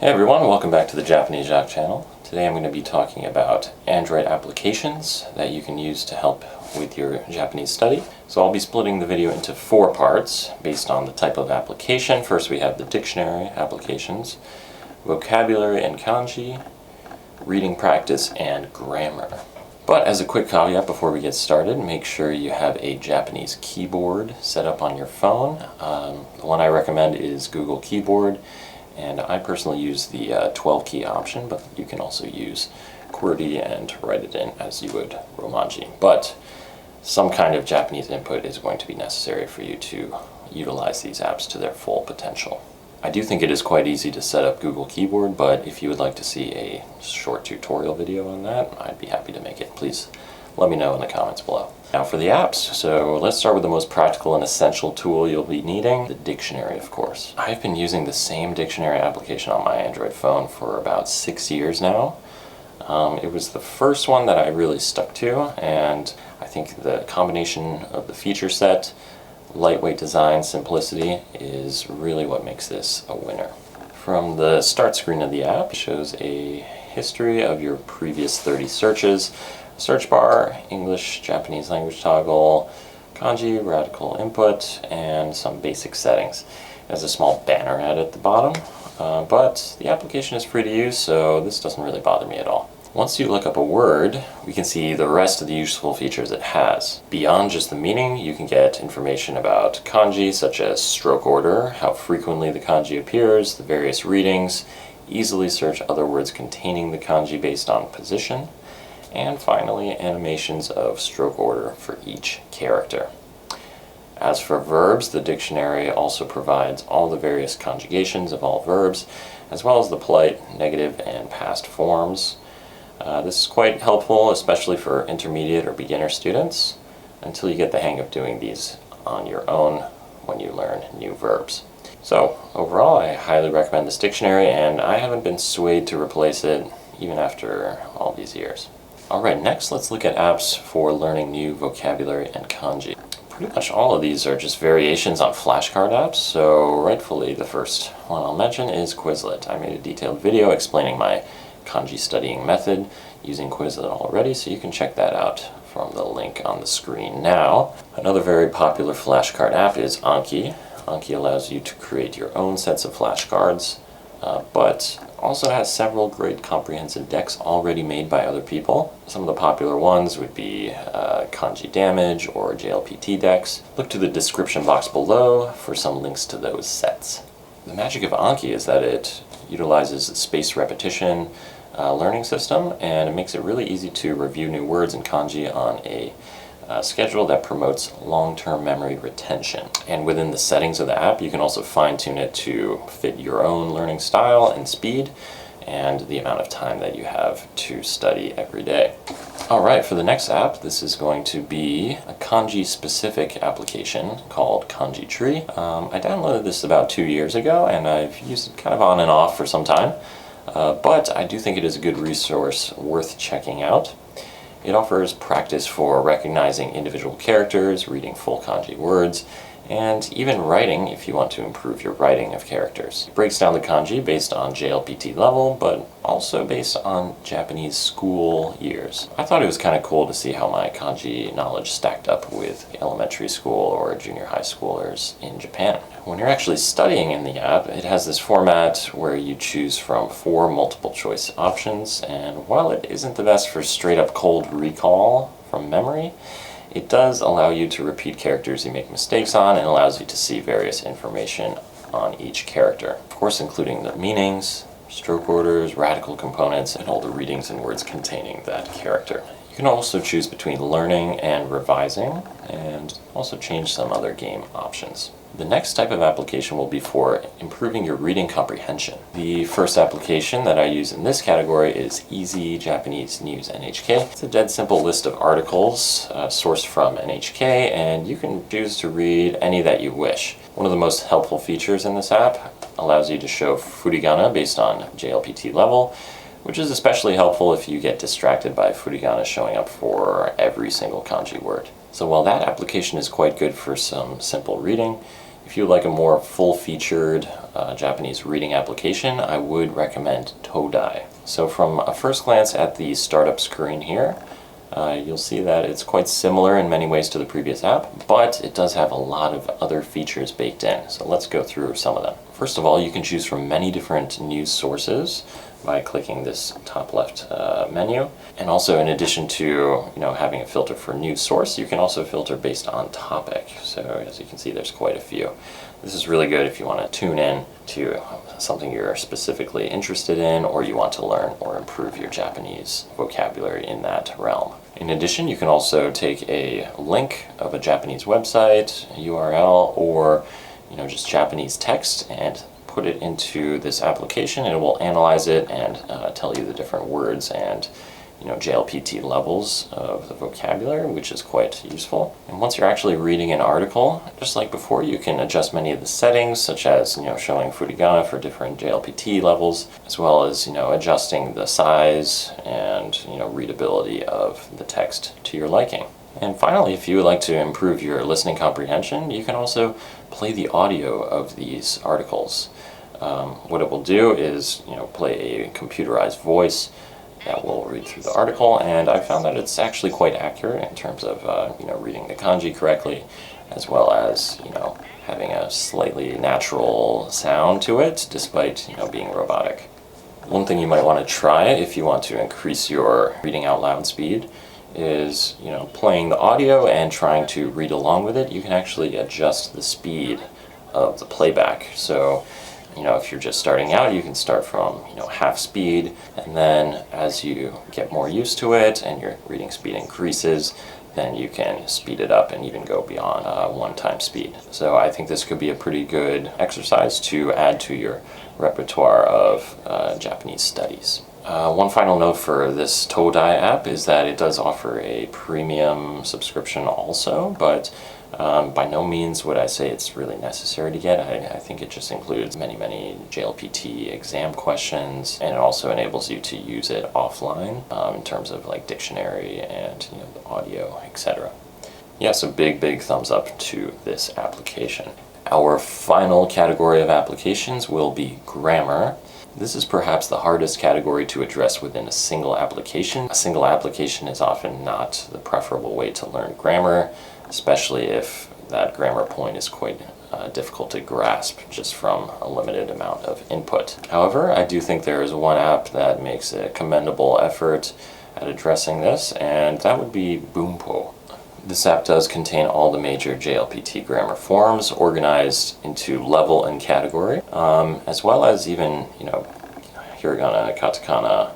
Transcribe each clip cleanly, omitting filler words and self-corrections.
Hey everyone, welcome back to the Japanese Jacques channel. Today I'm going to be talking about Android applications that you can use to help with your Japanese study. So I'll be splitting the video into 4 parts based on the type of application. First we have the dictionary applications, vocabulary and kanji, reading practice, and grammar. But as a quick caveat before we get started, make sure you have a Japanese keyboard set up on your phone. The one I recommend is Google Keyboard, and I personally use the 12 key option, but you can also use QWERTY and write it in as you would Romanji. But some kind of Japanese input is going to be necessary for you to utilize these apps to their full potential. I do think it is quite easy to set up Google Keyboard, but if you would like to see a short tutorial video on that, I'd be happy to make it. Please let me know in the comments below. Now for the apps, so let's start with the most practical and essential tool you'll be needing, the dictionary, of course. I've been using the same dictionary application on my Android phone for about 6 years now. It was the first one that I really stuck to, and I think the combination of the feature set, lightweight design, simplicity is really what makes this a winner. From the start screen of the app, it shows a history of your previous 30 searches, search bar, English, Japanese language toggle, kanji, radical input, and some basic settings. It has a small banner ad at the bottom, but the application is free to use, so this doesn't really bother me at all. Once you look up a word, we can see the rest of the useful features it has. Beyond just the meaning, you can get information about kanji, such as stroke order, how frequently the kanji appears, the various readings, easily search other words containing the kanji based on position, and finally, animations of stroke order for each character. As for verbs, the dictionary also provides all the various conjugations of all verbs, as well as the polite, negative, and past forms. This is quite helpful, especially for intermediate or beginner students, until you get the hang of doing these on your own when you learn new verbs. So, overall, I highly recommend this dictionary, and I haven't been swayed to replace it even after all these years. Alright, next let's look at apps for learning new vocabulary and kanji. Pretty much all of these are just variations on flashcard apps, so rightfully the first one I'll mention is Quizlet. I made a detailed video explaining my kanji studying method using Quizlet already, so you can check that out from the link on the screen now. Another very popular flashcard app is Anki. Anki allows you to create your own sets of flashcards, but also has several great comprehensive decks already made by other people. Some of the popular ones would be Kanji Damage or JLPT decks. Look to the description box below for some links to those sets. The magic of Anki is that it utilizes a spaced repetition learning system, and it makes it really easy to review new words and kanji on a schedule that promotes long-term memory retention. And within the settings of the app, you can also fine-tune it to fit your own learning style and speed and the amount of time that you have to study every day. Alright, for the next app, this is going to be a kanji-specific application called Kanji Tree. I downloaded this about 2 years ago, and I've used it kind of on and off for some time, but I do think it is a good resource worth checking out. It offers practice for recognizing individual characters, reading full kanji words, and even writing if you want to improve your writing of characters. It breaks down the kanji based on JLPT level, but also based on Japanese school years. I thought it was kind of cool to see how my kanji knowledge stacked up with elementary school or junior high schoolers in Japan. When you're actually studying in the app, it has this format where you choose from 4 multiple choice options, and while it isn't the best for straight up cold recall from memory, it does allow you to repeat characters you make mistakes on, and allows you to see various information on each character. Of course, including the meanings, stroke orders, radical components, and all the readings and words containing that character. You can also choose between learning and revising, and also change some other game options. The next type of application will be for improving your reading comprehension. The first application that I use in this category is Easy Japanese News NHK. It's a dead simple list of articles sourced from NHK, and you can choose to read any that you wish. One of the most helpful features in this app allows you to show furigana based on JLPT level, which is especially helpful if you get distracted by furigana showing up for every single kanji word. So while that application is quite good for some simple reading, If you like a more full-featured Japanese reading application, I would recommend Todai. So from a first glance at the startup screen here, you'll see that it's quite similar in many ways to the previous app, but it does have a lot of other features baked in. So let's go through some of them. First of all, you can choose from many different news sources by clicking this top left menu. And also, in addition to having a filter for news source, you can also filter based on topic. So as you can see, there's quite a few. This is really good if you want to tune in to something you're specifically interested in, or you want to learn or improve your Japanese vocabulary in that realm. In addition, you can also take a link of a Japanese website, URL, or just Japanese text and put it into this application, and it will analyze it and tell you the different words and JLPT levels of the vocabulary, which is quite useful. And once you're actually reading an article, just like before, you can adjust many of the settings, such as showing furigana for different JLPT levels, as well as adjusting the size and readability of the text to your liking. And finally, if you would like to improve your listening comprehension, you can also play the audio of these articles. What it will do is play a computerized voice that will read through the article, and I found that it's actually quite accurate in terms of reading the kanji correctly, as well as having a slightly natural sound to it, despite being robotic. One thing you might want to try if you want to increase your reading out loud speed is playing the audio and trying to read along with it. You can actually adjust the speed of the playback. So if you're just starting out, you can start from half speed, and then as you get more used to it and your reading speed increases, then you can speed it up and even go beyond 1 speed. So I think this could be a pretty good exercise to add to your repertoire of Japanese studies. One final note for this Todai app is that it does offer a premium subscription also, but by no means would I say it's really necessary to get. I think it just includes many JLPT exam questions, and it also enables you to use it offline in terms of like dictionary and the audio, etc. Yeah, so big thumbs up to this application. Our final category of applications will be grammar. This is perhaps the hardest category to address within a single application. A single application is often not the preferable way to learn grammar, especially if that grammar point is quite difficult to grasp just from a limited amount of input. However, I do think there is one app that makes a commendable effort at addressing this, and that would be Boompo. This app does contain all the major JLPT grammar forms organized into level and category, as well as even, hiragana, katakana,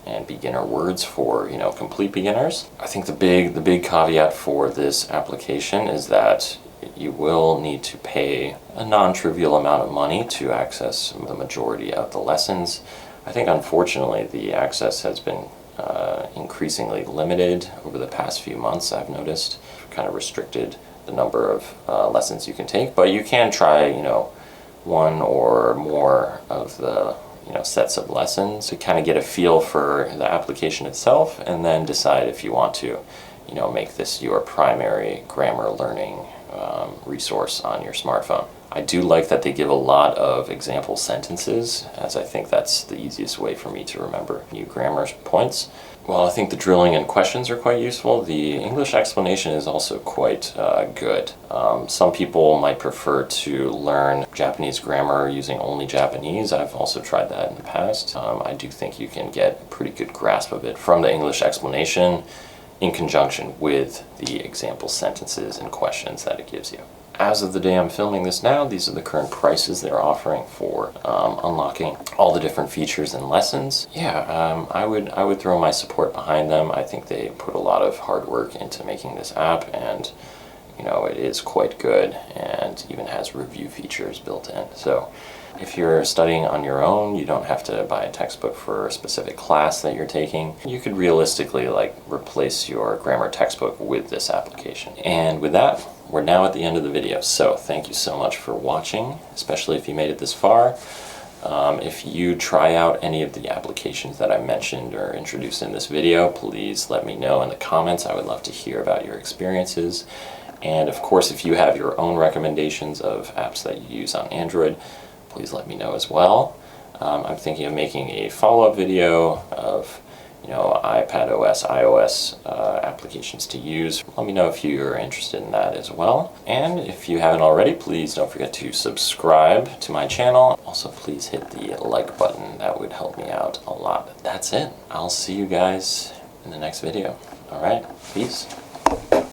and beginner words for, complete beginners. I think the big caveat for this application is that you will need to pay a non-trivial amount of money to access the majority of the lessons. I think unfortunately the access has been increasingly limited over the past few months. I've noticed kind of restricted the number of lessons you can take, but you can try one or more of the sets of lessons to kind of get a feel for the application itself, and then decide if you want to make this your primary grammar learning resource on your smartphone. I do like that they give a lot of example sentences, as I think that's the easiest way for me to remember new grammar points. While I think the drilling and questions are quite useful, the English explanation is also quite good. Some people might prefer to learn Japanese grammar using only Japanese. I've also tried that in the past. I do think you can get a pretty good grasp of it from the English explanation in conjunction with the example sentences and questions that it gives you. As of the day I'm filming this now, these are the current prices they're offering for unlocking all the different features and lessons. Yeah, I would throw my support behind them. I think they put a lot of hard work into making this app, and it is quite good and even has review features built in. So if you're studying on your own, you don't have to buy a textbook for a specific class that you're taking. You could realistically replace your grammar textbook with this application. And with that, we're now at the end of the video. So thank you so much for watching, especially if you made it this far. If you try out any of the applications that I mentioned or introduced in this video, please let me know in the comments. I would love to hear about your experiences. And of course, if you have your own recommendations of apps that you use on Android, please let me know as well. I'm thinking of making a follow-up video of iPad OS, iOS applications to use. Let me know if you're interested in that as well. And if you haven't already, please don't forget to subscribe to my channel. Also, please hit the like button. That would help me out a lot. That's it. I'll see you guys in the next video. All right, peace.